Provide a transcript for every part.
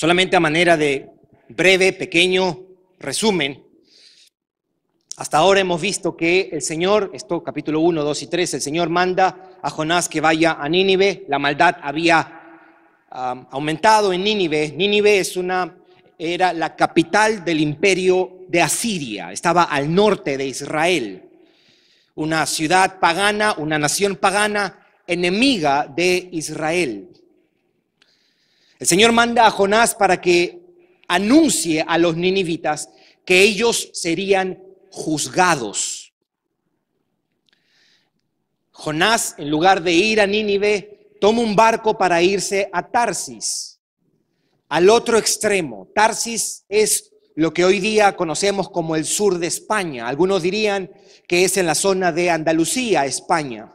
Solamente a manera de breve, pequeño resumen, hasta ahora hemos visto que el Señor, esto capítulo 1, 2 y 3, el Señor manda a Jonás que vaya a Nínive. La maldad había aumentado en Nínive. Nínive era la capital del imperio de Asiria, estaba al norte de Israel. Una ciudad pagana, una nación pagana, enemiga de Israel. El Señor manda a Jonás para que anuncie a los ninivitas que ellos serían juzgados. Jonás, en lugar de ir a Nínive, toma un barco para irse a Tarsis, al otro extremo. Tarsis es lo que hoy día conocemos como el sur de España. Algunos dirían que es en la zona de Andalucía, España.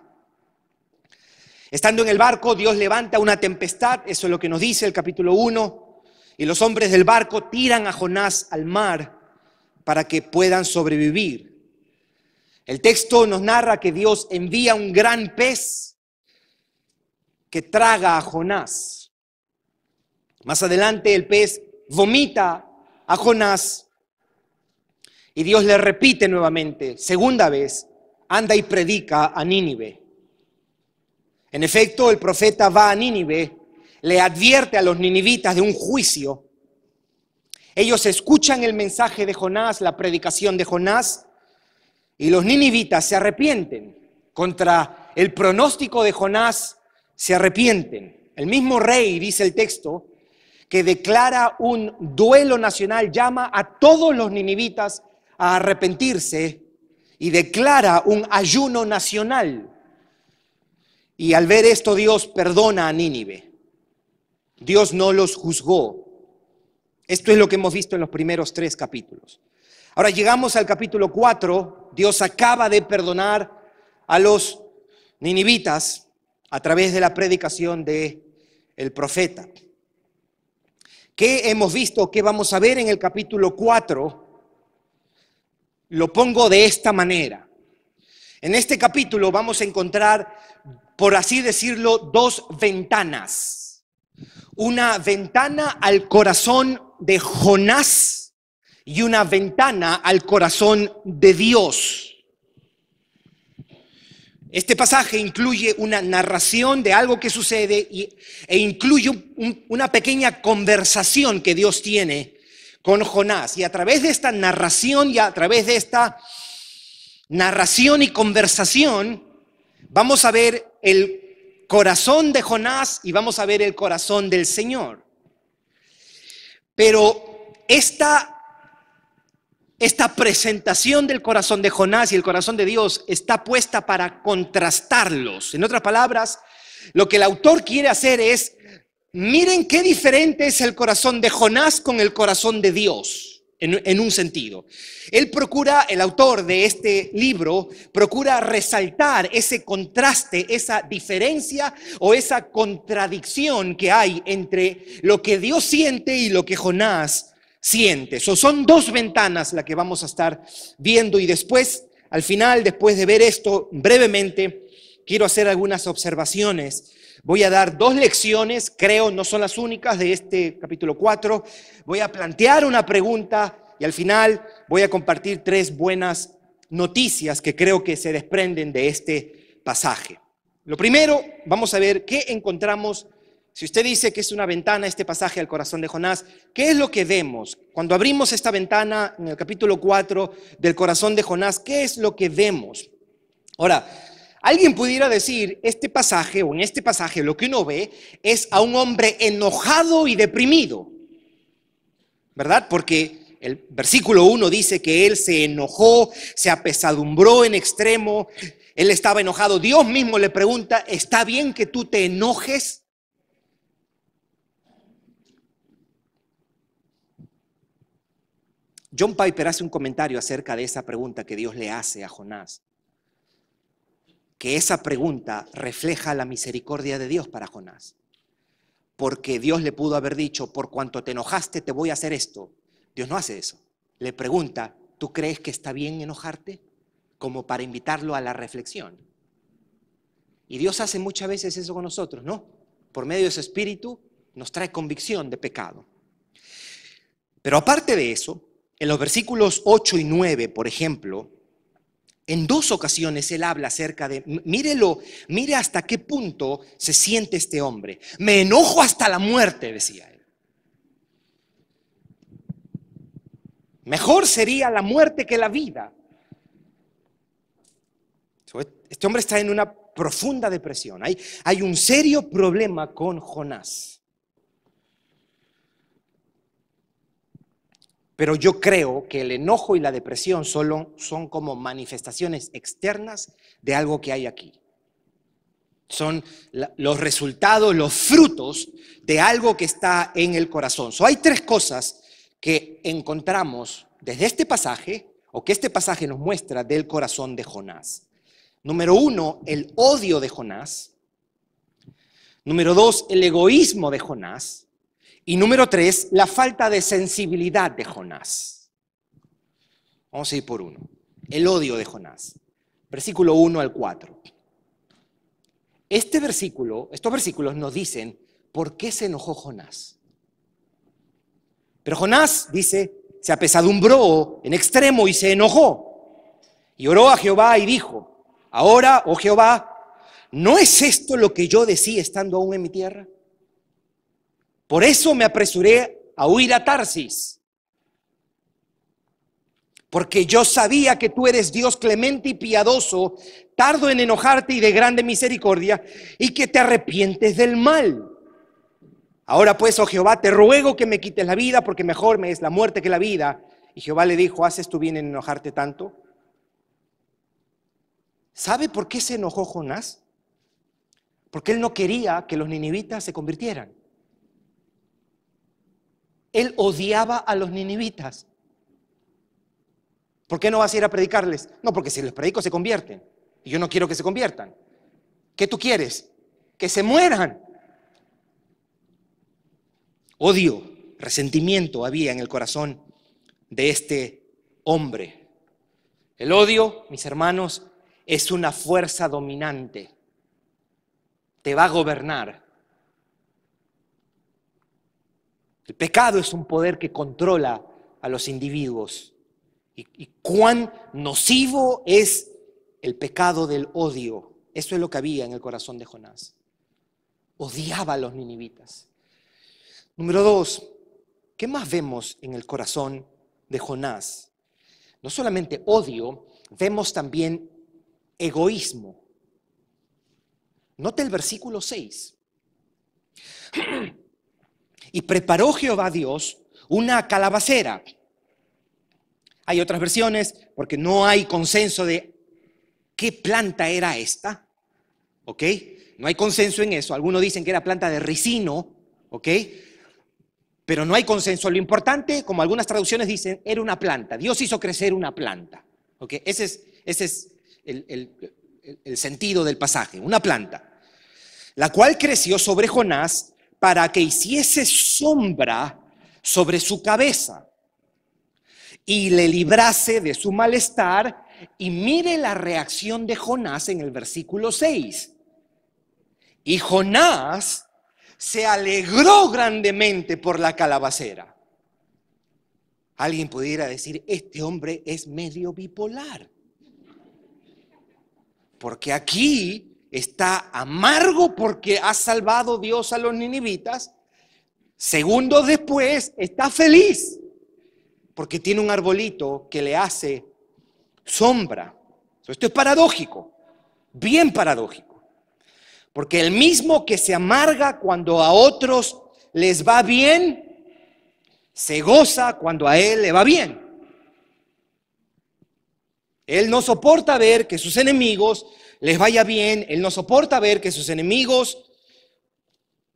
Estando en el barco, Dios levanta una tempestad, eso es lo que nos dice el capítulo 1, y los hombres del barco tiran a Jonás al mar para que puedan sobrevivir. El texto nos narra que Dios envía un gran pez que traga a Jonás. Más adelante el pez vomita a Jonás y Dios le repite nuevamente, segunda vez, anda y predica a Nínive. En efecto, el profeta va a Nínive, le advierte a los ninivitas de un juicio. Ellos escuchan el mensaje de Jonás, la predicación de Jonás, y los ninivitas se arrepienten. Contra el pronóstico de Jonás se arrepienten. El mismo rey, dice el texto, que declara un duelo nacional, llama a todos los ninivitas a arrepentirse y declara un ayuno nacional. Y al ver esto, Dios perdona a Nínive. Dios no los juzgó. Esto es lo que hemos visto en los primeros 3 capítulos. Ahora llegamos al capítulo 4. Dios acaba de perdonar a los ninivitas a través de la predicación del profeta. ¿Qué hemos visto? ¿Qué vamos a ver en el capítulo 4? Lo pongo de esta manera. En este capítulo vamos a encontrar, por así decirlo, 2 ventanas. Una ventana al corazón de Jonás y una ventana al corazón de Dios. Este pasaje incluye una narración de algo que sucede e incluye una pequeña conversación que Dios tiene con Jonás. Y a través de esta narración y a través de esta narración y conversación, vamos a ver el corazón de Jonás y vamos a ver el corazón del Señor. Pero esta presentación del corazón de Jonás y el corazón de Dios está puesta para contrastarlos. En otras palabras, lo que el autor quiere hacer es, miren qué diferente es el corazón de Jonás con el corazón de Dios. En un sentido, el autor de este libro, procura resaltar ese contraste, esa diferencia o esa contradicción que hay entre lo que Dios siente y lo que Jonás siente. Son 2 ventanas las que vamos a estar viendo y después, al final, después de ver esto brevemente, quiero hacer algunas observaciones. Voy a dar 2 lecciones, creo no son las únicas de este capítulo 4. Voy a plantear una pregunta y al final voy a compartir 3 buenas noticias que creo que se desprenden de este pasaje. Lo primero, vamos a ver qué encontramos. Si usted dice que es una ventana este pasaje al corazón de Jonás, ¿qué es lo que vemos? Cuando abrimos esta ventana en el capítulo 4 del corazón de Jonás, ¿qué es lo que vemos? Ahora, alguien pudiera decir, este pasaje o en este pasaje lo que uno ve es a un hombre enojado y deprimido, ¿verdad? Porque el versículo 1 dice que él se enojó, se apesadumbró en extremo, él estaba enojado. Dios mismo le pregunta, ¿está bien que tú te enojes? John Piper hace un comentario acerca de esa pregunta que Dios le hace a Jonás. Que esa pregunta refleja la misericordia de Dios para Jonás. Porque Dios le pudo haber dicho, por cuanto te enojaste te voy a hacer esto. Dios no hace eso. Le pregunta, ¿tú crees que está bien enojarte? Como para invitarlo a la reflexión. Y Dios hace muchas veces eso con nosotros, ¿no? Por medio de su Espíritu nos trae convicción de pecado. Pero aparte de eso, en los versículos 8 y 9, por ejemplo, en 2 ocasiones él habla acerca de, mire hasta qué punto se siente este hombre. Me enojo hasta la muerte, decía él. Mejor sería la muerte que la vida. Este hombre está en una profunda depresión. Hay un serio problema con Jonás. Pero yo creo que el enojo y la depresión solo son como manifestaciones externas de algo que hay aquí. Son los resultados, los frutos de algo que está en el corazón. Hay 3 cosas que encontramos desde este pasaje, o que este pasaje nos muestra del corazón de Jonás. Número 1, el odio de Jonás. Número 2, el egoísmo de Jonás. Y número 3, la falta de sensibilidad de Jonás. Vamos a ir por uno. El odio de Jonás. Versículo 1 al 4. Estos versículos nos dicen por qué se enojó Jonás. Pero Jonás, dice, se apesadumbró en extremo y se enojó. Y oró a Jehová y dijo, ahora, oh Jehová, ¿no es esto lo que yo decía estando aún en mi tierra? Por eso me apresuré a huir a Tarsis, porque yo sabía que tú eres Dios clemente y piadoso, tardo en enojarte y de grande misericordia, y que te arrepientes del mal. Ahora pues, oh Jehová, te ruego que me quites la vida, porque mejor me es la muerte que la vida. Y Jehová le dijo, ¿haces tú bien en enojarte tanto? ¿Sabe por qué se enojó Jonás? Porque él no quería que los ninivitas se convirtieran. Él odiaba a los ninivitas. ¿Por qué no vas a ir a predicarles? No, porque si les predico se convierten. Y yo no quiero que se conviertan. ¿Qué tú quieres? Que se mueran. Odio, resentimiento había en el corazón de este hombre. El odio, mis hermanos, es una fuerza dominante. Te va a gobernar. El pecado es un poder que controla a los individuos. Y cuán nocivo es el pecado del odio. Eso es lo que había en el corazón de Jonás. Odiaba a los ninivitas. Número 2, ¿qué más vemos en el corazón de Jonás? No solamente odio, vemos también egoísmo. Note el versículo 6. Y preparó Jehová Dios una calabacera. Hay otras versiones porque no hay consenso de qué planta era esta. ¿Ok? No hay consenso en eso. Algunos dicen que era planta de ricino. ¿Ok? Pero no hay consenso. Lo importante, como algunas traducciones dicen, era una planta. Dios hizo crecer una planta. ¿Ok? Ese es el sentido del pasaje. Una planta. La cual creció sobre Jonás para que hiciese sombra sobre su cabeza y le librase de su malestar. Y mire la reacción de Jonás en el versículo 6. Y Jonás se alegró grandemente por la calabacera. Alguien pudiera decir, este hombre es medio bipolar. Porque aquí está amargo porque ha salvado Dios a los ninivitas. Segundos después está feliz porque tiene un arbolito que le hace sombra. Esto es paradójico, bien paradójico. Porque el mismo que se amarga cuando a otros les va bien, se goza cuando a él le va bien. Él no soporta ver que sus enemigos les vaya bien. Él no soporta ver que sus enemigos,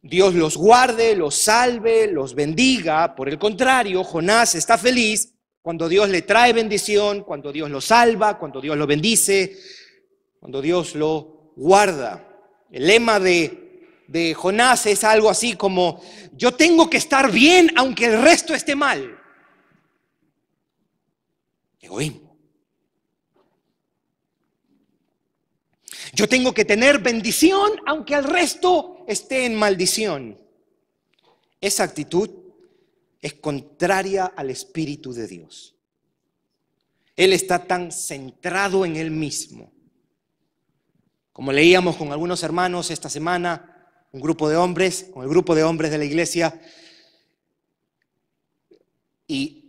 Dios los guarde, los salve, los bendiga. Por el contrario, Jonás está feliz cuando Dios le trae bendición, cuando Dios lo salva, cuando Dios lo bendice, cuando Dios lo guarda. El lema de Jonás es algo así como, yo tengo que estar bien aunque el resto esté mal. Egoísmo. Yo tengo que tener bendición aunque el resto esté en maldición. Esa actitud es contraria al Espíritu de Dios. Él está tan centrado en él mismo. Como leíamos con algunos hermanos esta semana, con el grupo de hombres de la iglesia, y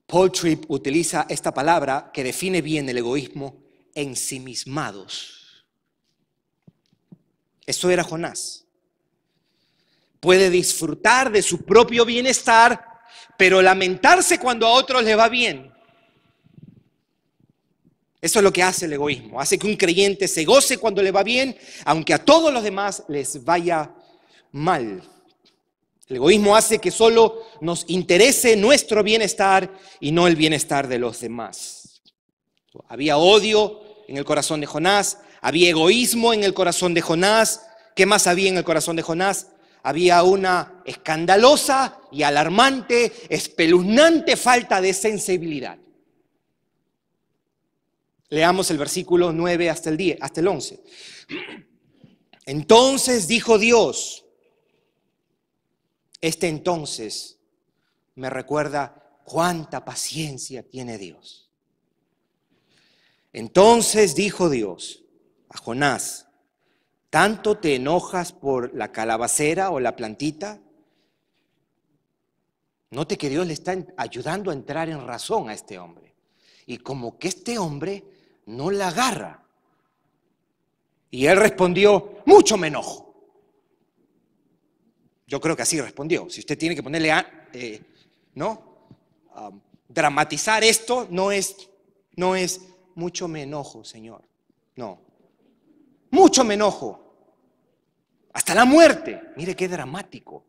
Paul Tripp utiliza esta palabra que define bien el egoísmo: ensimismados. Eso era Jonás. Puede disfrutar de su propio bienestar, pero lamentarse cuando a otros les va bien. Eso es lo que hace el egoísmo. Hace que un creyente se goce cuando le va bien, aunque a todos los demás les vaya mal. El egoísmo hace que solo nos interese nuestro bienestar y no el bienestar de los demás. Había odio en el corazón de Jonás, había egoísmo en el corazón de Jonás. ¿Qué más había en el corazón de Jonás? Había una escandalosa y alarmante, espeluznante falta de sensibilidad. Leamos el versículo 9 hasta el 11. Entonces dijo Dios. Este entonces me recuerda cuánta paciencia tiene Dios. Entonces dijo Dios a Jonás: ¿tanto te enojas por la calabacera o la plantita? Note que Dios le está ayudando a entrar en razón a este hombre. Y como que este hombre no la agarra. Y él respondió: mucho me enojo. Yo creo que así respondió. Si usted tiene que ponerle dramatizar esto, no es mucho me enojo, Señor. No. Mucho me enojo. Hasta la muerte. Mire qué dramático.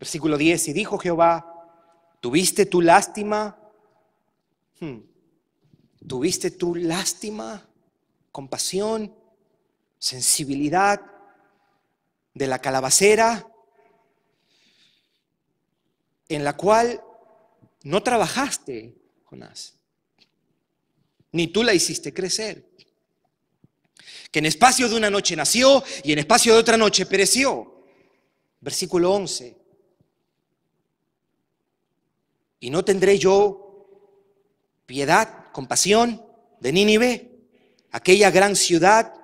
Versículo 10. Y dijo Jehová: ¿tuviste tu lástima? ¿Tuviste tu lástima, compasión, sensibilidad de la calabacera en la cual no trabajaste, Jonás, ni tú la hiciste crecer? Que en espacio de una noche nació y en espacio de otra noche pereció. Versículo 11. ¿Y no tendré yo piedad, compasión de Nínive, aquella gran ciudad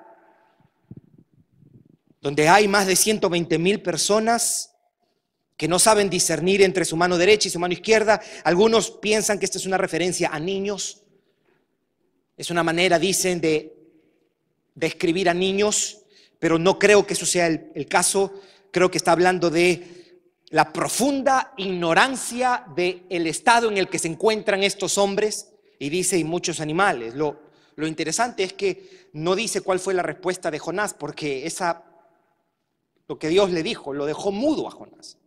donde hay más de 120,000 personas que no saben discernir entre su mano derecha y su mano izquierda? Algunos piensan que esta es una referencia a niños. Es una manera, dicen, de describir a niños, pero no creo que eso sea el caso. Creo que está hablando de la profunda ignorancia del estado en el que se encuentran estos hombres, y dice: y muchos animales. Lo interesante es que no dice cuál fue la respuesta de Jonás, porque lo que Dios le dijo, lo dejó mudo a Jonás.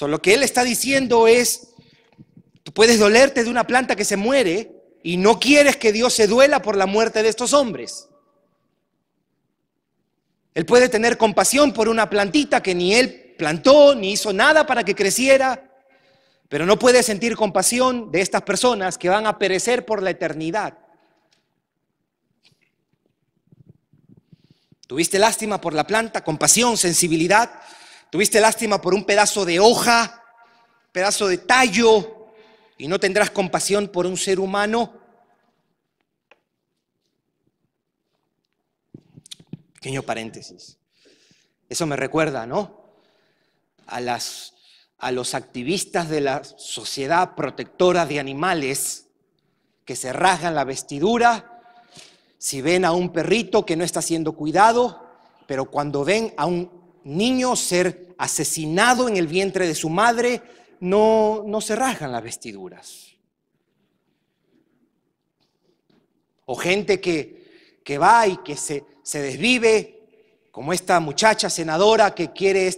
Lo que él está diciendo es: tú puedes dolerte de una planta que se muere y no quieres que Dios se duela por la muerte de estos hombres. Él puede tener compasión por una plantita que ni él plantó, ni hizo nada para que creciera, pero no puede sentir compasión de estas personas que van a perecer por la eternidad. ¿Tuviste lástima por la planta? Compasión, sensibilidad. ¿Tuviste lástima por un pedazo de hoja, pedazo de tallo, y no tendrás compasión por un ser humano? Pequeño paréntesis. Eso me recuerda, ¿no?, a los activistas de la sociedad protectora de animales que se rasgan la vestidura si ven a un perrito que no está siendo cuidado, pero cuando ven a un niño ser asesinado en el vientre de su madre, no se rasgan las vestiduras. O gente que va y que se desvive, como esta muchacha senadora que quiere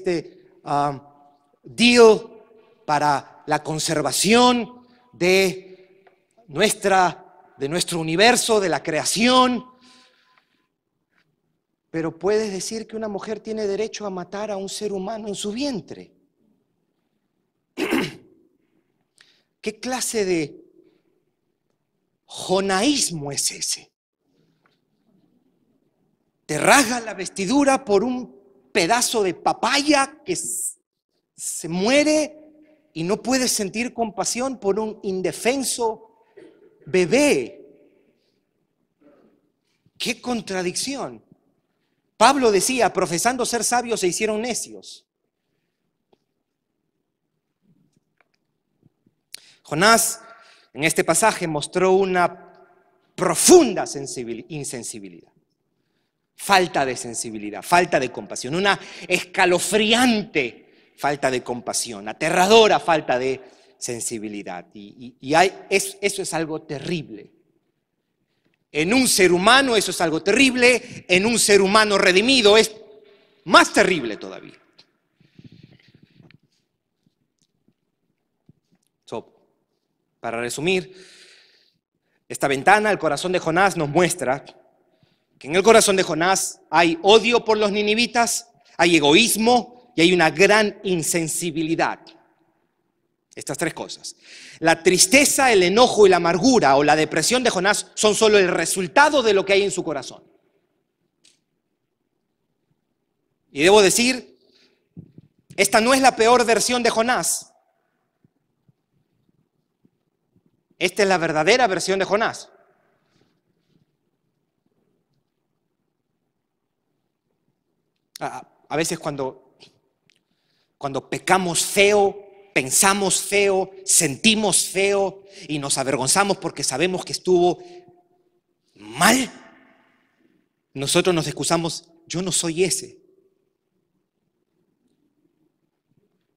deal para la conservación de nuestro universo, de la creación. Pero puedes decir que una mujer tiene derecho a matar a un ser humano en su vientre. ¿Qué clase de jonaísmo es ese? Te rasgas la vestidura por un pedazo de papaya que se muere y no puedes sentir compasión por un indefenso bebé. ¡Qué contradicción! Pablo decía, profesando ser sabios se hicieron necios. Jonás en este pasaje mostró una profunda insensibilidad, falta de sensibilidad, falta de compasión, una escalofriante falta de compasión, aterradora falta de sensibilidad. Eso es algo terrible. En un ser humano eso es algo terrible, en un ser humano redimido es más terrible todavía. Para resumir, esta ventana, el corazón de Jonás, nos muestra que en el corazón de Jonás hay odio por los ninivitas, hay egoísmo y hay una gran insensibilidad. Estas tres cosas. La tristeza, el enojo y la amargura o la depresión de Jonás son solo el resultado de lo que hay en su corazón. Y debo decir, esta no es la peor versión de Jonás. Esta es la verdadera versión de Jonás. A veces cuando pecamos feo, pensamos feo, sentimos feo y nos avergonzamos porque sabemos que estuvo mal, nosotros nos excusamos, yo no soy ese.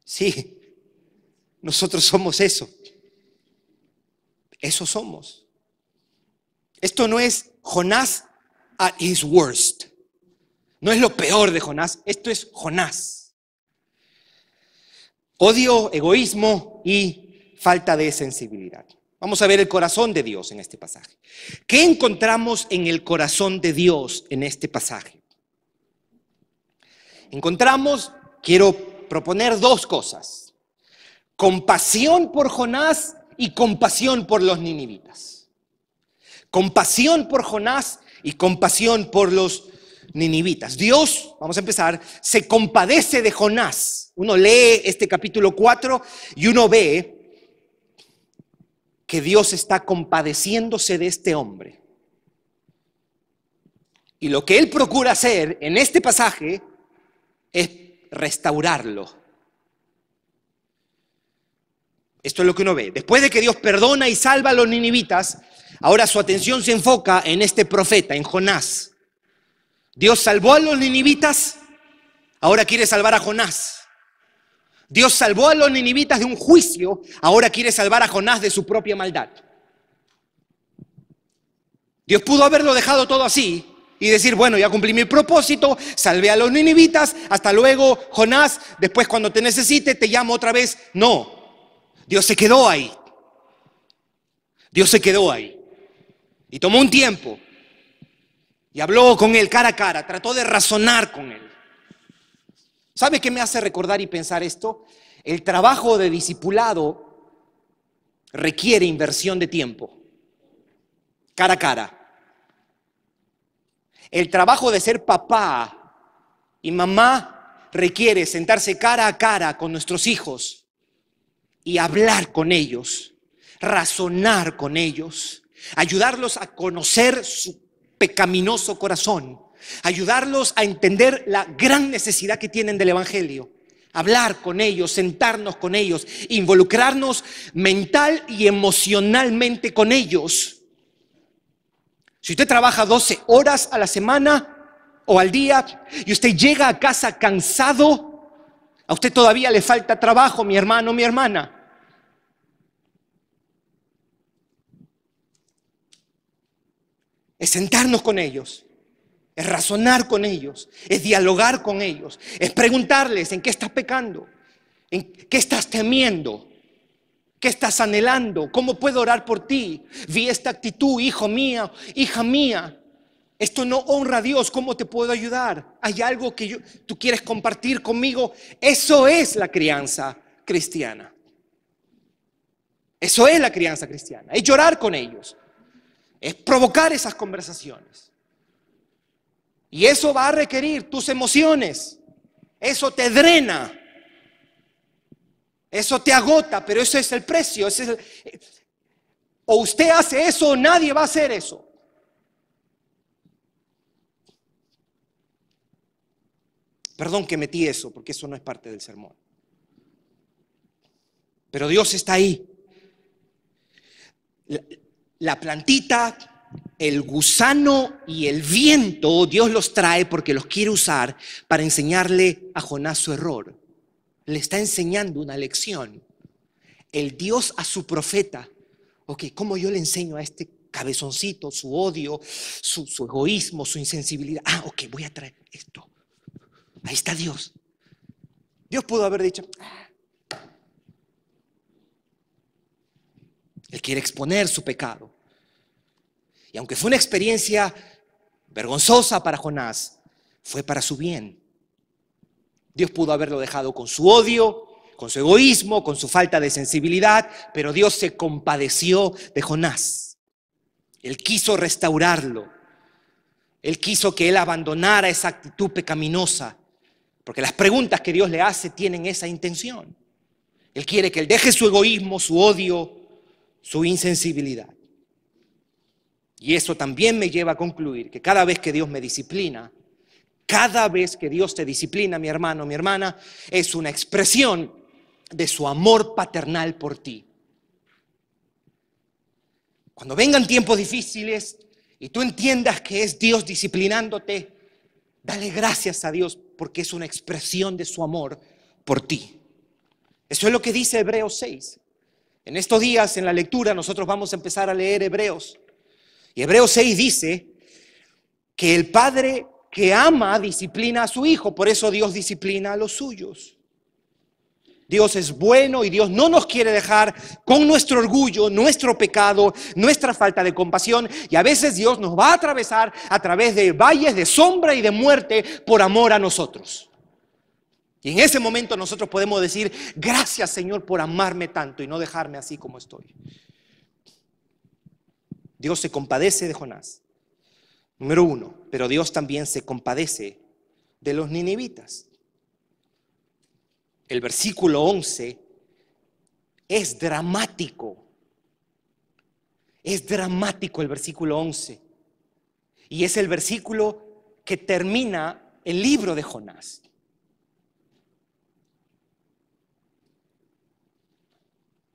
Sí, nosotros somos eso. Eso somos. Esto no es Jonás at his worst. No es lo peor de Jonás, esto es Jonás. Odio, egoísmo y falta de sensibilidad. Vamos a ver el corazón de Dios en este pasaje. ¿Qué encontramos en el corazón de Dios en este pasaje? Quiero proponer dos cosas. Compasión por Jonás y compasión por los ninivitas. Compasión por Jonás y compasión por los ninivitas. Dios, vamos a empezar, se compadece de Jonás. Uno lee este capítulo 4 y uno ve que Dios está compadeciéndose de este hombre. Y lo que Él procura hacer en este pasaje es restaurarlo. Esto es lo que uno ve. Después de que Dios perdona y salva a los ninivitas, ahora su atención se enfoca en este profeta, en Jonás. Dios salvó a los ninivitas, ahora quiere salvar a Jonás. Dios salvó a los ninivitas de un juicio, ahora quiere salvar a Jonás de su propia maldad. Dios pudo haberlo dejado todo así y decir, bueno, ya cumplí mi propósito, salvé a los ninivitas, hasta luego, Jonás, después cuando te necesite te llamo otra vez. No. Dios se quedó ahí. Dios se quedó ahí. Y tomó un tiempo. Y habló con él cara a cara. Trató de razonar con él. ¿Sabe qué me hace recordar y pensar esto? El trabajo de discipulado requiere inversión de tiempo. Cara a cara. El trabajo de ser papá y mamá requiere sentarse cara a cara con nuestros hijos y hablar con ellos, razonar con ellos, ayudarlos a conocer su pecaminoso corazón, ayudarlos a entender la gran necesidad que tienen del Evangelio, hablar con ellos, sentarnos con ellos, involucrarnos mental y emocionalmente con ellos. Si usted trabaja 12 horas a la semana o al día y usted llega a casa cansado, a usted todavía le falta trabajo, mi hermano, mi hermana. Es sentarnos con ellos, es razonar con ellos, es dialogar con ellos, es preguntarles en qué estás pecando, en qué estás temiendo, qué estás anhelando, cómo puedo orar por ti. Vi esta actitud, hijo mío, hija mía. Esto no honra a Dios, ¿cómo te puedo ayudar? ¿Hay algo que tú quieres compartir conmigo? Eso es la crianza cristiana. Eso es la crianza cristiana. Es llorar con ellos. Es provocar esas conversaciones. Y eso va a requerir tus emociones. eso te drena, eso te agota, pero ese es el precio. O usted hace eso o nadie va a hacer eso. Perdón que metí eso, porque eso no es parte del sermón. Pero Dios está ahí. La plantita, el gusano y el viento, Dios los trae porque los quiere usar para enseñarle a Jonás su error. Le está enseñando una lección. El Dios a su profeta. Ok, ¿cómo yo le enseño a este cabezoncito su odio, su egoísmo, su insensibilidad? Ok, voy a traer esto. Ahí está Dios. Dios pudo haber dicho, Él quiere exponer su pecado. Y aunque fue una experiencia vergonzosa para Jonás, fue para su bien. Dios pudo haberlo dejado con su odio, con su egoísmo, con su falta de sensibilidad, pero Dios se compadeció de Jonás. Él quiso restaurarlo. Él quiso que él abandonara esa actitud pecaminosa, porque las preguntas que Dios le hace tienen esa intención. Él quiere que él deje su egoísmo, su odio, su insensibilidad. Y eso también me lleva a concluir que cada vez que Dios me disciplina, cada vez que Dios te disciplina, mi hermano, mi hermana, es una expresión de su amor paternal por ti. Cuando vengan tiempos difíciles y tú entiendas que es Dios disciplinándote, dale gracias a Dios porque es una expresión de su amor por ti. Eso es lo que dice Hebreos 6. En estos días, en la lectura, nosotros vamos a empezar a leer Hebreos. Y Hebreos 6 dice que el padre que ama disciplina a su hijo, por eso Dios disciplina a los suyos. Dios es bueno y Dios no nos quiere dejar con nuestro orgullo, nuestro pecado, nuestra falta de compasión. Y a veces Dios nos va a atravesar a través de valles de sombra y de muerte por amor a nosotros. Y en ese momento nosotros podemos decir, gracias Señor por amarme tanto y no dejarme así como estoy. Dios se compadece de Jonás. Número 1, pero Dios también se compadece de los ninivitas. El versículo 11 es dramático. Es dramático el versículo 11. Y es el versículo que termina el libro de Jonás.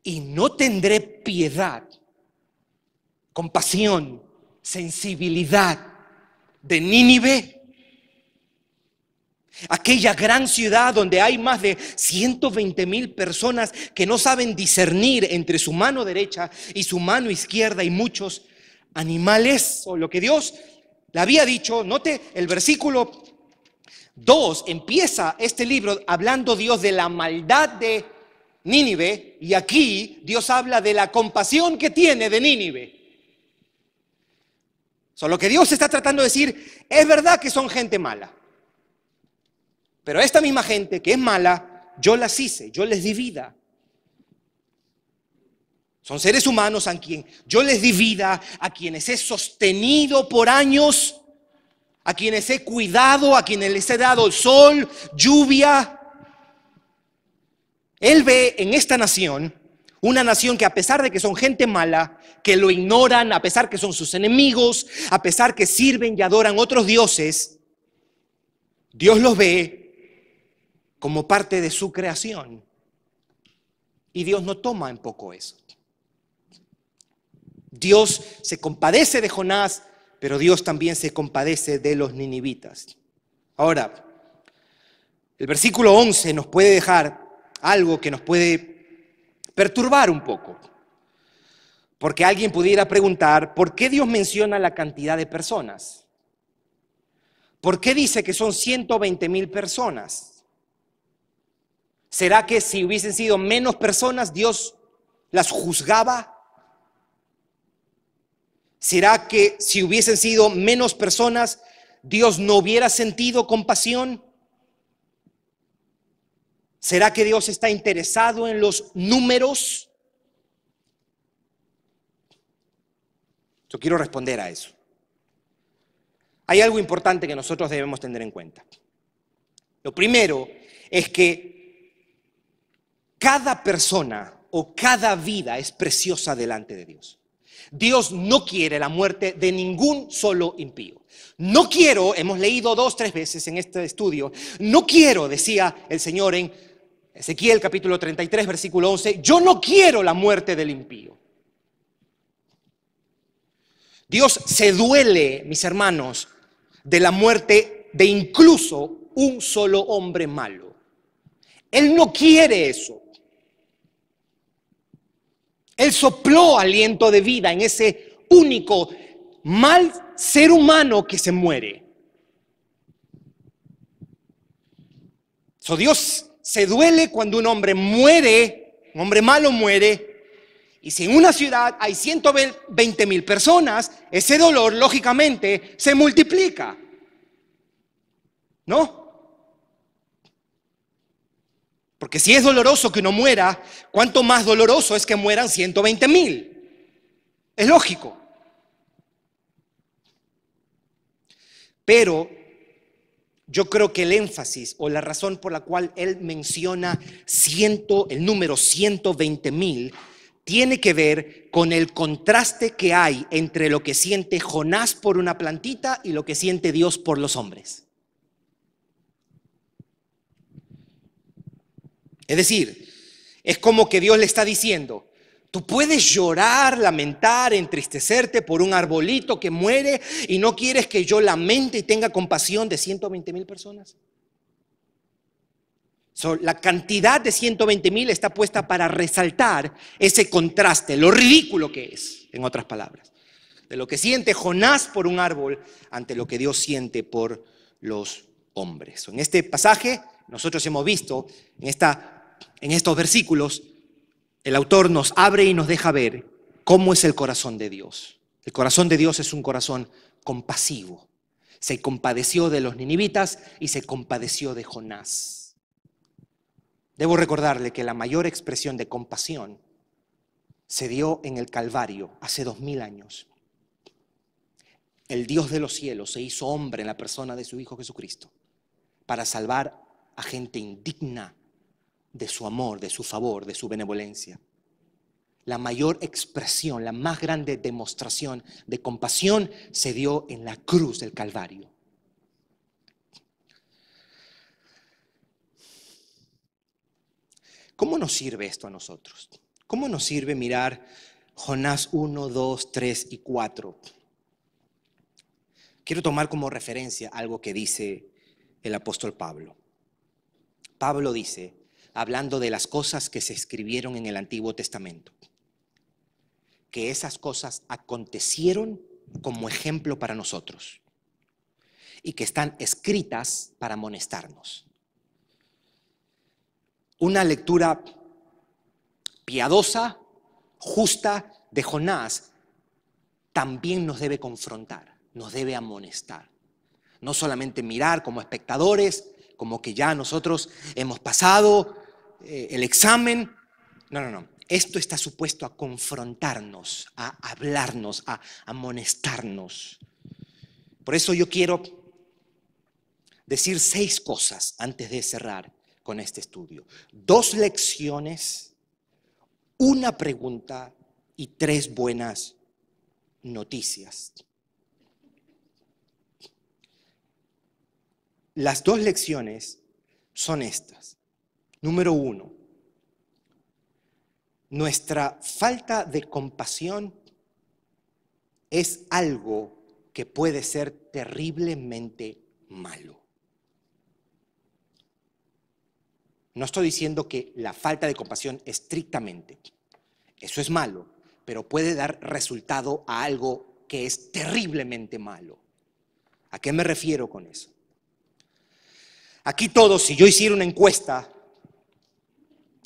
Y no tendré piedad, compasión, sensibilidad de Nínive, aquella gran ciudad donde hay más de 120,000 personas que no saben discernir entre su mano derecha y su mano izquierda y muchos animales, o lo que Dios le había dicho. Note el versículo 2, empieza este libro hablando Dios de la maldad de Nínive, y aquí Dios habla de la compasión que tiene de Nínive. Lo que Dios está tratando de decir, es verdad que son gente mala, pero esta misma gente que es mala, yo las hice, yo les di vida. Son seres humanos a quien yo les di vida, a quienes he sostenido por años, a quienes he cuidado, a quienes les he dado sol, lluvia. Él ve en esta nación una nación que, a pesar de que son gente mala, que lo ignoran, a pesar que son sus enemigos, a pesar que sirven y adoran otros dioses, Dios los ve como parte de su creación. Y Dios no toma en poco eso. Dios se compadece de Jonás, pero Dios también se compadece de los ninivitas. Ahora, el versículo 11 nos puede dejar algo que nos puede perturbar un poco. Porque alguien pudiera preguntar, ¿por qué Dios menciona la cantidad de personas? ¿Por qué dice que son 120,000 personas? ¿Será que si hubiesen sido menos personas, Dios las juzgaba? ¿Será que si hubiesen sido menos personas, Dios no hubiera sentido compasión? ¿Será que Dios está interesado en los números? Yo quiero responder a eso. Hay algo importante que nosotros debemos tener en cuenta. Lo primero es que cada persona o cada vida es preciosa delante de Dios. Dios no quiere la muerte de ningún solo impío. No quiero, hemos leído 2 o 3 veces en este estudio, no quiero, decía el Señor en Ezequiel capítulo 33, versículo 11, yo no quiero la muerte del impío. Dios se duele, mis hermanos, de la muerte de incluso un solo hombre malo. Él no quiere eso. Él sopló aliento de vida en ese único mal ser humano que se muere. Dios se duele cuando un hombre muere, un hombre malo muere, y si en una ciudad hay 120,000 personas, ese dolor lógicamente se multiplica, ¿no? Porque si es doloroso que uno muera, ¿cuánto más doloroso es que mueran 120,000? Es lógico. Pero yo creo que el énfasis o la razón por la cual él menciona el número 120,000 tiene que ver con el contraste que hay entre lo que siente Jonás por una plantita y lo que siente Dios por los hombres. Es decir, es como que Dios le está diciendo, tú puedes llorar, lamentar, entristecerte por un arbolito que muere y no quieres que yo lamente y tenga compasión de 120,000 personas. La cantidad de 120,000 está puesta para resaltar ese contraste, lo ridículo que es, en otras palabras, de lo que siente Jonás por un árbol ante lo que Dios siente por los hombres. En este pasaje nosotros hemos visto, en estos versículos, el autor nos abre y nos deja ver cómo es el corazón de Dios. El corazón de Dios es un corazón compasivo. Se compadeció de los ninivitas y se compadeció de Jonás. Debo recordarle que la mayor expresión de compasión se dio en el Calvario hace 2000 años. El Dios de los cielos se hizo hombre en la persona de su Hijo Jesucristo para salvar a gente indigna de su amor, de su favor, de su benevolencia. La mayor expresión, la más grande demostración de compasión se dio en la cruz del Calvario. ¿Cómo nos sirve esto a nosotros? ¿Cómo nos sirve mirar Jonás 1, 2, 3 y 4? Quiero tomar como referencia algo que dice el apóstol Pablo. Pablo dice, hablando de las cosas que se escribieron en el Antiguo Testamento, que esas cosas acontecieron como ejemplo para nosotros y que están escritas para amonestarnos. Una lectura piadosa, justa de Jonás también nos debe confrontar, nos debe amonestar. No solamente mirar como espectadores, como que ya nosotros hemos pasado el examen. No. Esto está supuesto a confrontarnos, a hablarnos, a amonestarnos. Por eso yo quiero decir 6 cosas antes de cerrar con este estudio. 2 lecciones, 1 pregunta y 3 buenas noticias. Las 2 lecciones son estas. Número 1, nuestra falta de compasión es algo que puede ser terriblemente malo. No estoy diciendo que la falta de compasión estrictamente, eso es malo, pero puede dar resultado a algo que es terriblemente malo. ¿A qué me refiero con eso? Aquí todos, si yo hiciera una encuesta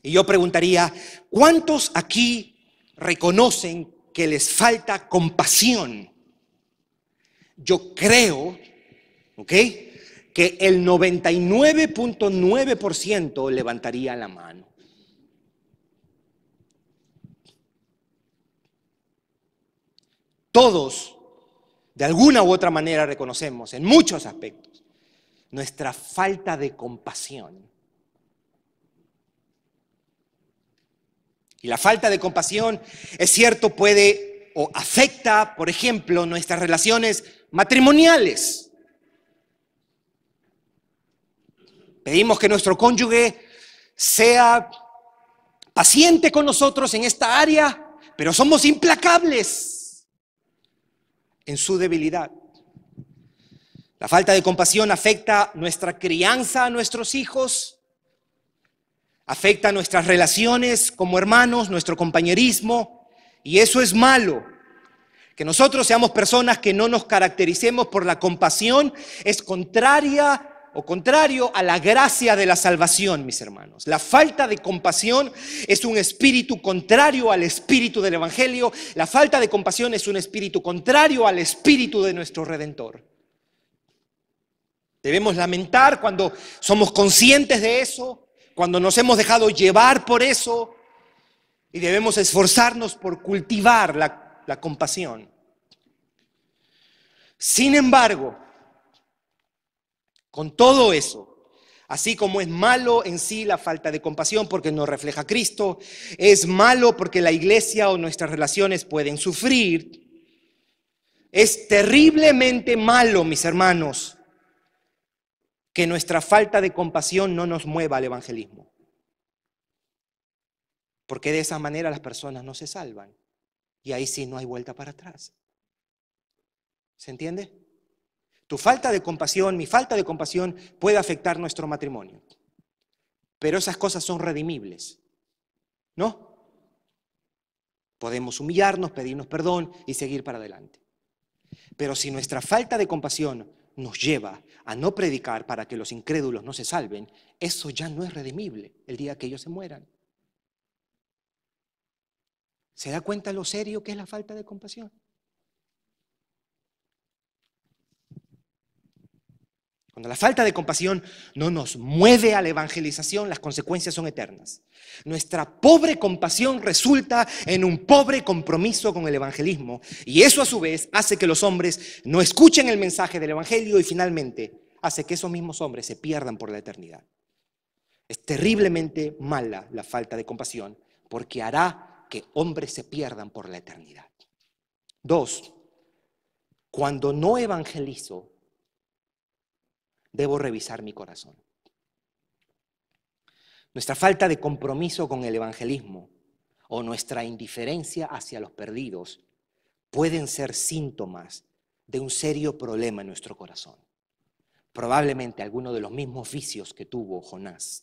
y yo preguntaría, ¿cuántos aquí reconocen que les falta compasión? Yo creo, que el 99.9% levantaría la mano. Todos, de alguna u otra manera, reconocemos en muchos aspectos nuestra falta de compasión. Y la falta de compasión, es cierto, puede o afecta, por ejemplo, nuestras relaciones matrimoniales. Pedimos que nuestro cónyuge sea paciente con nosotros en esta área, pero somos implacables en su debilidad. La falta de compasión afecta nuestra crianza a nuestros hijos, afecta nuestras relaciones como hermanos, nuestro compañerismo, y eso es malo. Que nosotros seamos personas que no nos caractericemos por la compasión es contrario a la gracia de la salvación, mis hermanos. La falta de compasión es un espíritu contrario al espíritu del Evangelio. La falta de compasión es un espíritu contrario al espíritu de nuestro Redentor. Debemos lamentar cuando somos conscientes de eso, cuando nos hemos dejado llevar por eso, y debemos esforzarnos por cultivar la compasión. Sin embargo, con todo eso, así como es malo en sí la falta de compasión porque no refleja a Cristo, es malo porque la iglesia o nuestras relaciones pueden sufrir, es terriblemente malo, mis hermanos, que nuestra falta de compasión no nos mueva al evangelismo. Porque de esa manera las personas no se salvan. Y ahí sí no hay vuelta para atrás. ¿Se entiende? Tu falta de compasión, mi falta de compasión puede afectar nuestro matrimonio. Pero esas cosas son redimibles, ¿no? Podemos humillarnos, pedirnos perdón y seguir para adelante. Pero si nuestra falta de compasión nos lleva a no predicar para que los incrédulos no se salven, eso ya no es redimible el día que ellos se mueran. ¿Se da cuenta lo serio que es la falta de compasión? Cuando la falta de compasión no nos mueve a la evangelización, las consecuencias son eternas. Nuestra pobre compasión resulta en un pobre compromiso con el evangelismo. Y eso a su vez hace que los hombres no escuchen el mensaje del evangelio y finalmente hace que esos mismos hombres se pierdan por la eternidad. Es terriblemente mala la falta de compasión porque hará que hombres se pierdan por la eternidad. 2. Cuando no evangelizo, debo revisar mi corazón. Nuestra falta de compromiso con el evangelismo o nuestra indiferencia hacia los perdidos pueden ser síntomas de un serio problema en nuestro corazón. Probablemente alguno de los mismos vicios que tuvo Jonás.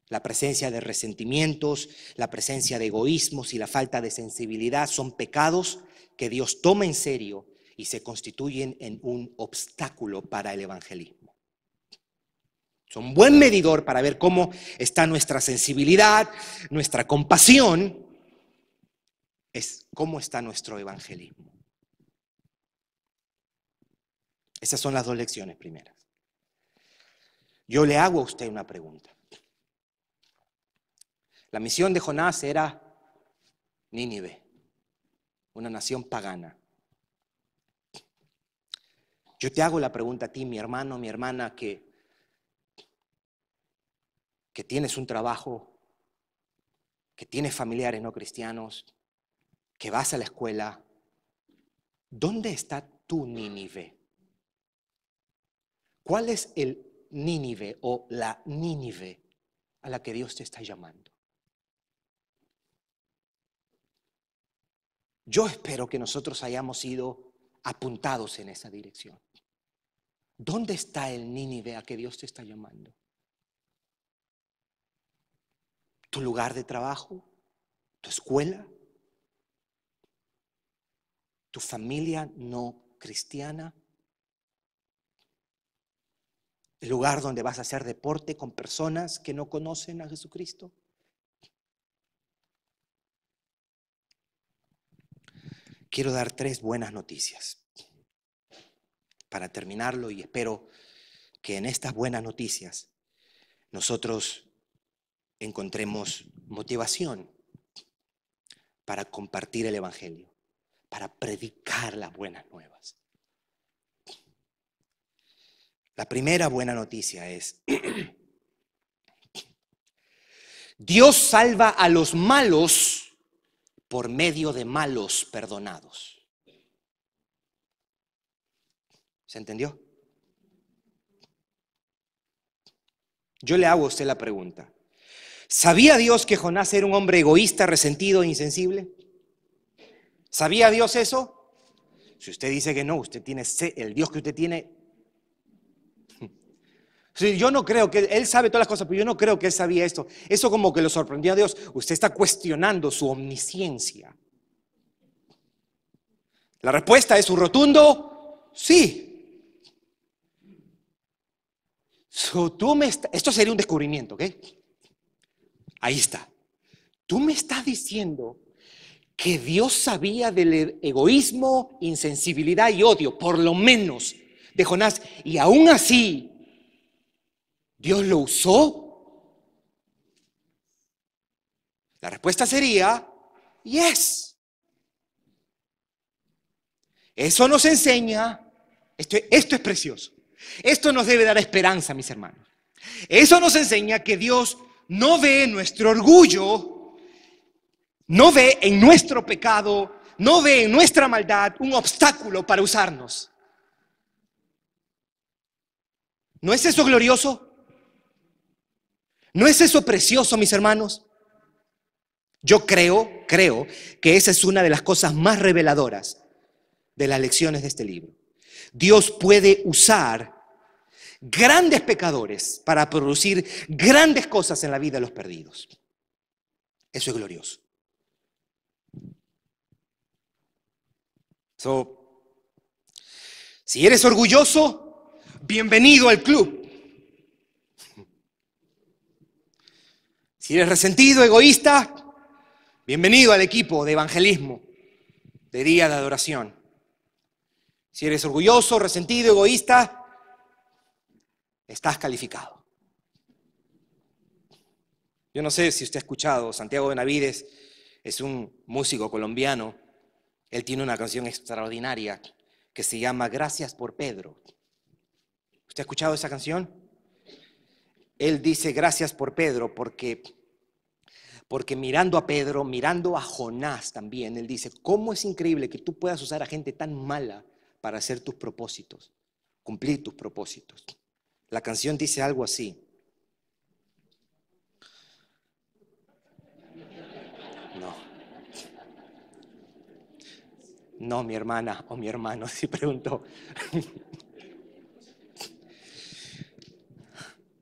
La presencia de resentimientos, la presencia de egoísmos y la falta de sensibilidad son pecados que Dios toma en serio y se constituyen en un obstáculo para el evangelismo. Son un buen medidor para ver cómo está nuestra sensibilidad, nuestra compasión, es cómo está nuestro evangelismo. Esas son las 2 lecciones primeras. Yo le hago a usted una pregunta. La misión de Jonás era Nínive, una nación pagana. Yo te hago la pregunta a ti, mi hermano, mi hermana, que tienes un trabajo, que tienes familiares no cristianos, que vas a la escuela. ¿Dónde está tu Nínive? ¿Cuál es el Nínive o la Nínive a la que Dios te está llamando? Yo espero que nosotros hayamos sido apuntados en esa dirección. ¿Dónde está el Nínive a que Dios te está llamando? ¿Tu lugar de trabajo? ¿Tu escuela? ¿Tu familia no cristiana? ¿El lugar donde vas a hacer deporte con personas que no conocen a Jesucristo? Quiero dar 3 buenas noticias para terminarlo y espero que en estas buenas noticias nosotros encontremos motivación para compartir el evangelio, para predicar las buenas nuevas. La primera buena noticia es, Dios salva a los malos por medio de malos perdonados. ¿Se entendió? Yo le hago a usted la pregunta. ¿Sabía Dios que Jonás era un hombre egoísta, resentido e insensible? ¿Sabía Dios eso? Si usted dice que no, usted tiene el Dios que usted tiene. Sí, yo no creo que él sabe todas las cosas, pero yo no creo que él sabía esto. Eso como que lo sorprendió a Dios. Usted está cuestionando su omnisciencia. La respuesta es un rotundo sí. Esto sería un descubrimiento, ¿ok? Ahí está. Tú me estás diciendo que Dios sabía del egoísmo, insensibilidad y odio, por lo menos, de Jonás, y aún así, ¿Dios lo usó? La respuesta sería, yes. Eso nos enseña, esto es precioso, esto nos debe dar esperanza, mis hermanos. Eso nos enseña que Dios no ve nuestro orgullo, no ve en nuestro pecado, no ve en nuestra maldad un obstáculo para usarnos. ¿No es eso glorioso? ¿No es eso precioso, mis hermanos? Yo creo que esa es una de las cosas más reveladoras de las lecciones de este libro. Dios puede usar grandes pecadores para producir grandes cosas en la vida de los perdidos. Eso es glorioso. Si eres orgulloso, bienvenido al club. Si eres resentido, egoísta, bienvenido al equipo de evangelismo, de día de adoración. Si eres orgulloso, resentido, egoísta, estás calificado. Yo no sé si usted ha escuchado, Santiago Benavides es un músico colombiano. Él tiene una canción extraordinaria que se llama Gracias por Pedro. ¿Usted ha escuchado esa canción? Él dice gracias por Pedro porque mirando a Pedro, mirando a Jonás también, él dice, ¿cómo es increíble que tú puedas usar a gente tan mala para hacer tus propósitos, cumplir tus propósitos? La canción dice algo así. No, mi hermana o mi hermano, sí preguntó.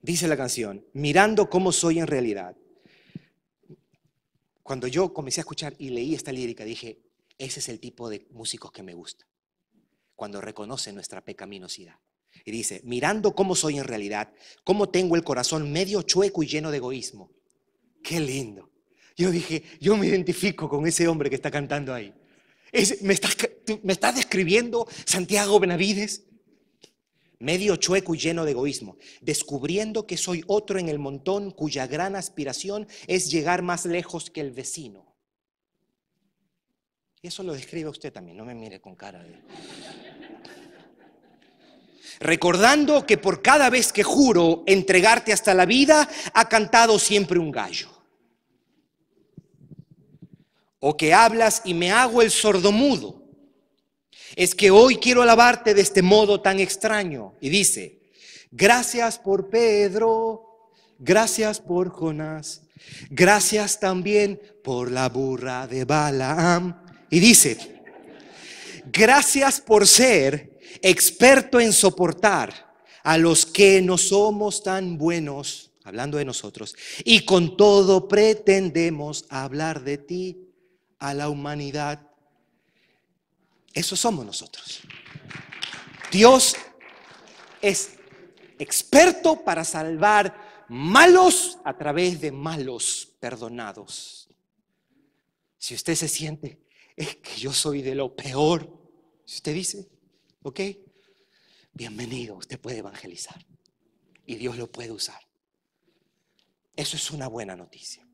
Dice la canción, mirando cómo soy en realidad. Cuando yo comencé a escuchar y leí esta lírica, dije, ese es el tipo de músicos que me gusta. Cuando reconoce nuestra pecaminosidad. Y dice, mirando cómo soy en realidad, cómo tengo el corazón medio chueco y lleno de egoísmo. Qué lindo. Yo dije, yo me identifico con ese hombre que está cantando ahí. ¿Me estás describiendo Santiago Benavides? Medio chueco y lleno de egoísmo, descubriendo que soy otro en el montón cuya gran aspiración es llegar más lejos que el vecino. Y eso lo describe usted también, no me mire con cara de... Recordando que por cada vez que juro entregarte hasta la vida, ha cantado siempre un gallo. O que hablas y me hago el sordomudo. Es que hoy quiero alabarte de este modo tan extraño. Y dice, gracias por Pedro, gracias por Jonás, gracias también por la burra de Balaam. Y dice, gracias por ser experto en soportar a los que no somos tan buenos, hablando de nosotros, y con todo pretendemos hablar de ti a la humanidad. Eso somos nosotros. Dios es experto para salvar malos a través de malos perdonados. Si usted se siente, es que yo soy de lo peor, si usted dice, ok, bienvenido, usted puede evangelizar y Dios lo puede usar. Eso es una buena noticia.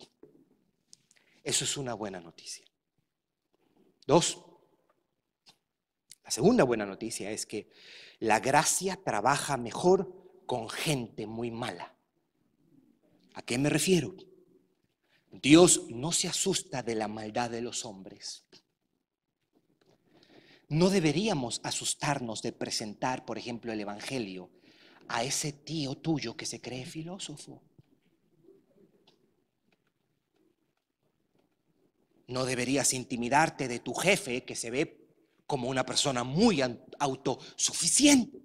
Eso es una buena noticia. 2. La segunda buena noticia es que la gracia trabaja mejor con gente muy mala. ¿A qué me refiero? Dios no se asusta de la maldad de los hombres. No deberíamos asustarnos de presentar, por ejemplo, el Evangelio a ese tío tuyo que se cree filósofo. No deberías intimidarte de tu jefe que se ve como una persona muy autosuficiente.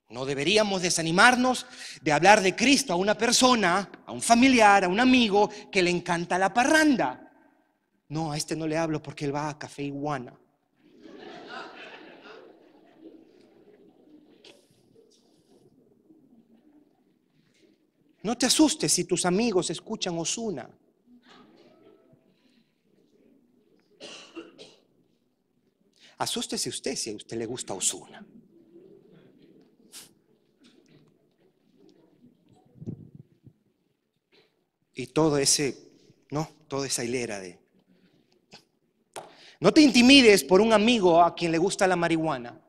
No deberíamos desanimarnos de hablar de Cristo a una persona, a un familiar, a un amigo que le encanta la parranda. No, a este no le hablo porque él va a Café Iguana. No te asustes si tus amigos escuchan Ozuna. Asústese usted si a usted le gusta Ozuna. Y toda esa hilera de... No te intimides por un amigo a quien le gusta la marihuana.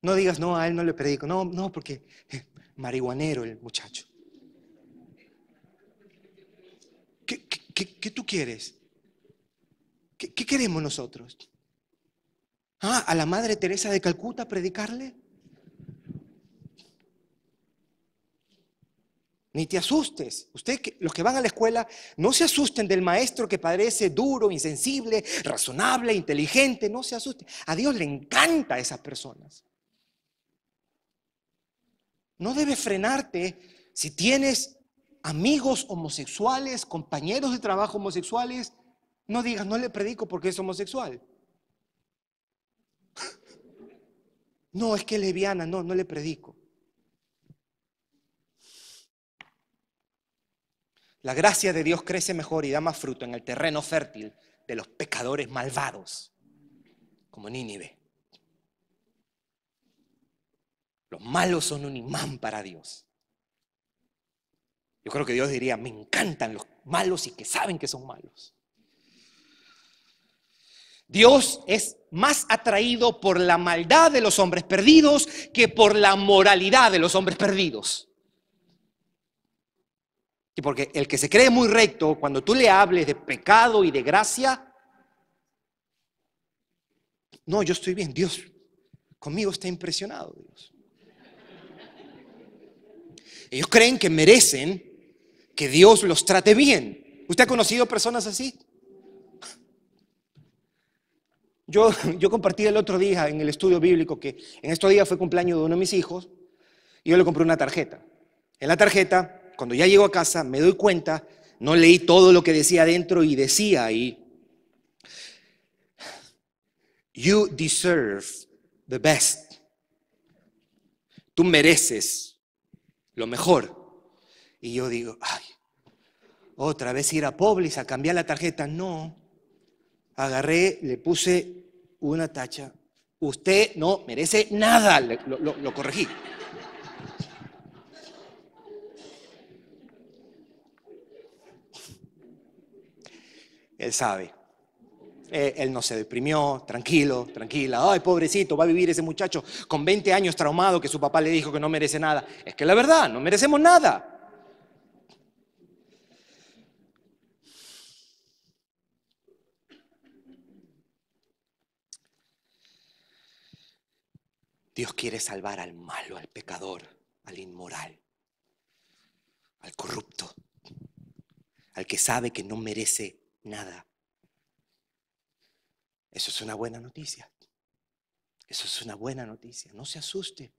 No digas, no, a él no le predico. No, porque marihuanero el muchacho. ¿Qué tú quieres? ¿Qué queremos nosotros? ¿A la Madre Teresa de Calcuta predicarle? Ni te asustes. Los que van a la escuela, no se asusten del maestro que parece duro, insensible, razonable, inteligente. No se asusten. A Dios le encanta a esas personas. No debes frenarte si tienes amigos homosexuales, compañeros de trabajo homosexuales. No digas, no le predico porque es homosexual. No, es que es lesbiana, no le predico. La gracia de Dios crece mejor y da más fruto en el terreno fértil de los pecadores malvados, como Nínive. Los malos son un imán para Dios. Yo creo que Dios diría, me encantan los malos y que saben que son malos. Dios es más atraído por la maldad de los hombres perdidos que por la moralidad de los hombres perdidos. Y porque el que se cree muy recto, cuando tú le hables de pecado y de gracia, no, yo estoy bien, Dios conmigo está impresionado, Dios. Ellos creen que merecen que Dios los trate bien. ¿Usted ha conocido personas así? Yo compartí el otro día en el estudio bíblico que en estos días fue cumpleaños de uno de mis hijos y yo le compré una tarjeta. En la tarjeta, cuando ya llego a casa, me doy cuenta, no leí todo lo que decía adentro y decía ahí, you deserve the best. Tú mereces lo mejor. Y yo digo, ay, otra vez ir a Publix a cambiar la tarjeta. No, agarré, le puse una tacha. Usted no merece nada, lo corregí. Él sabe. Él no se deprimió, tranquilo, tranquila. Ay, pobrecito, va a vivir ese muchacho con 20 años traumado que su papá le dijo que no merece nada. Es que la verdad, no merecemos nada. Dios quiere salvar al malo, al pecador, al inmoral, al corrupto, al que sabe que no merece nada. Eso es una buena noticia. Eso es una buena noticia. No se asuste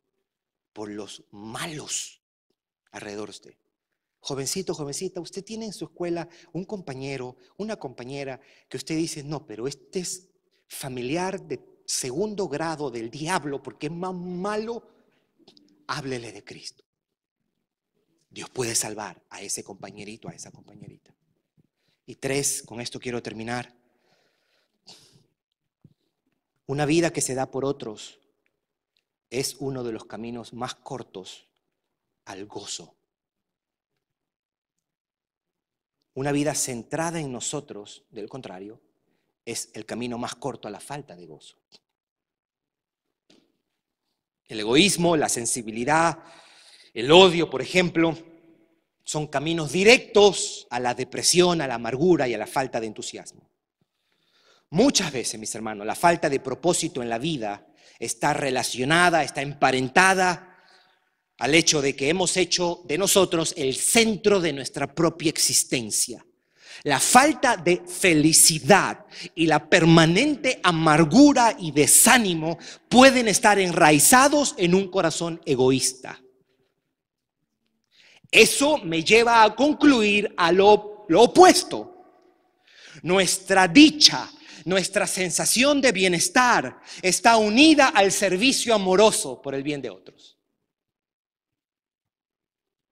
por los malos alrededor de usted. Jovencito, jovencita, usted tiene en su escuela un compañero, una compañera que usted dice, no, pero este es familiar de segundo grado del diablo porque es más malo. Háblele de Cristo. Dios puede salvar a ese compañerito, a esa compañerita. Y 3, con esto quiero terminar. Una vida que se da por otros es uno de los caminos más cortos al gozo. Una vida centrada en nosotros, del contrario, es el camino más corto a la falta de gozo. El egoísmo, la sensibilidad, el odio, por ejemplo, son caminos directos a la depresión, a la amargura y a la falta de entusiasmo. Muchas veces, mis hermanos, la falta de propósito en la vida está relacionada, está emparentada al hecho de que hemos hecho de nosotros el centro de nuestra propia existencia. La falta de felicidad y la permanente amargura y desánimo pueden estar enraizados en un corazón egoísta. Eso me lleva a concluir a lo opuesto. Nuestra dicha, nuestra sensación de bienestar está unida al servicio amoroso por el bien de otros.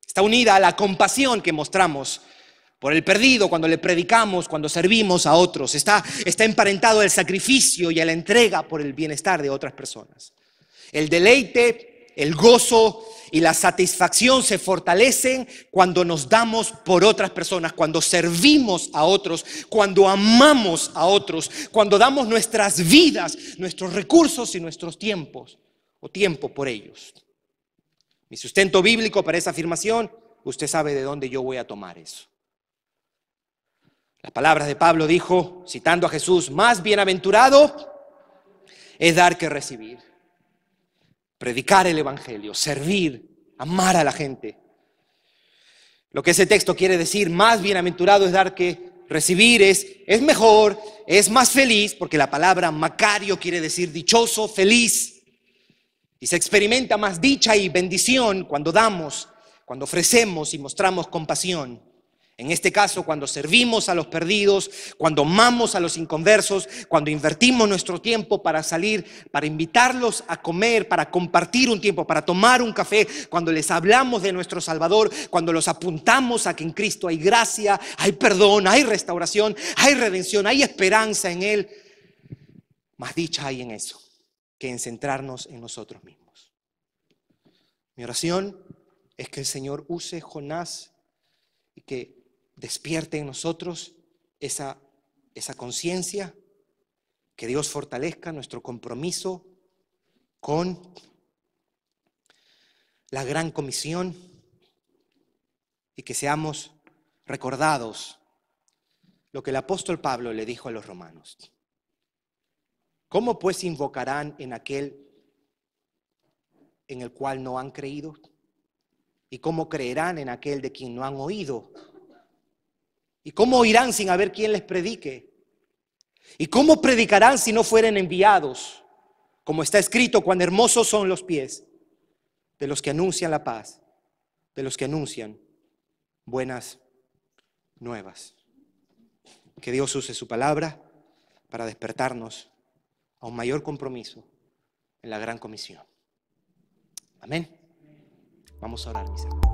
Está unida a la compasión que mostramos por el perdido cuando le predicamos, cuando servimos a otros. Está emparentado al sacrificio y a la entrega por el bienestar de otras personas. El deleite, el gozo y la satisfacción se fortalecen cuando nos damos por otras personas, cuando servimos a otros, cuando amamos a otros, cuando damos nuestras vidas, nuestros recursos y nuestros tiempos o tiempo por ellos. Mi sustento bíblico para esa afirmación, usted sabe de dónde yo voy a tomar eso. Las palabras de Pablo dijo, citando a Jesús, más bienaventurado es dar que recibir. Predicar el evangelio, servir, amar a la gente. Lo que ese texto quiere decir, más bienaventurado es dar que recibir, es mejor, es más feliz, porque la palabra macario quiere decir dichoso, feliz. Y se experimenta más dicha y bendición cuando damos, cuando ofrecemos y mostramos compasión. En este caso, cuando servimos a los perdidos, cuando amamos a los inconversos, cuando invertimos nuestro tiempo para salir, para invitarlos a comer, para compartir un tiempo, para tomar un café, cuando les hablamos de nuestro Salvador, cuando los apuntamos a que en Cristo hay gracia, hay perdón, hay restauración, hay redención, hay esperanza en Él. Más dicha hay en eso que en centrarnos en nosotros mismos. Mi oración es que el Señor use Jonás y que despierte en nosotros esa conciencia, que Dios fortalezca nuestro compromiso con la gran comisión y que seamos recordados lo que el apóstol Pablo le dijo a los romanos. ¿Cómo pues invocarán en aquel en el cual no han creído? ¿Y cómo creerán en aquel de quien no han oído? ¿Y cómo oirán sin haber quien les predique? ¿Y cómo predicarán si no fueren enviados? Como está escrito, cuán hermosos son los pies de los que anuncian la paz, de los que anuncian buenas nuevas. Que Dios use su palabra para despertarnos a un mayor compromiso en la gran comisión. Amén. Vamos a orar, mis hermanos.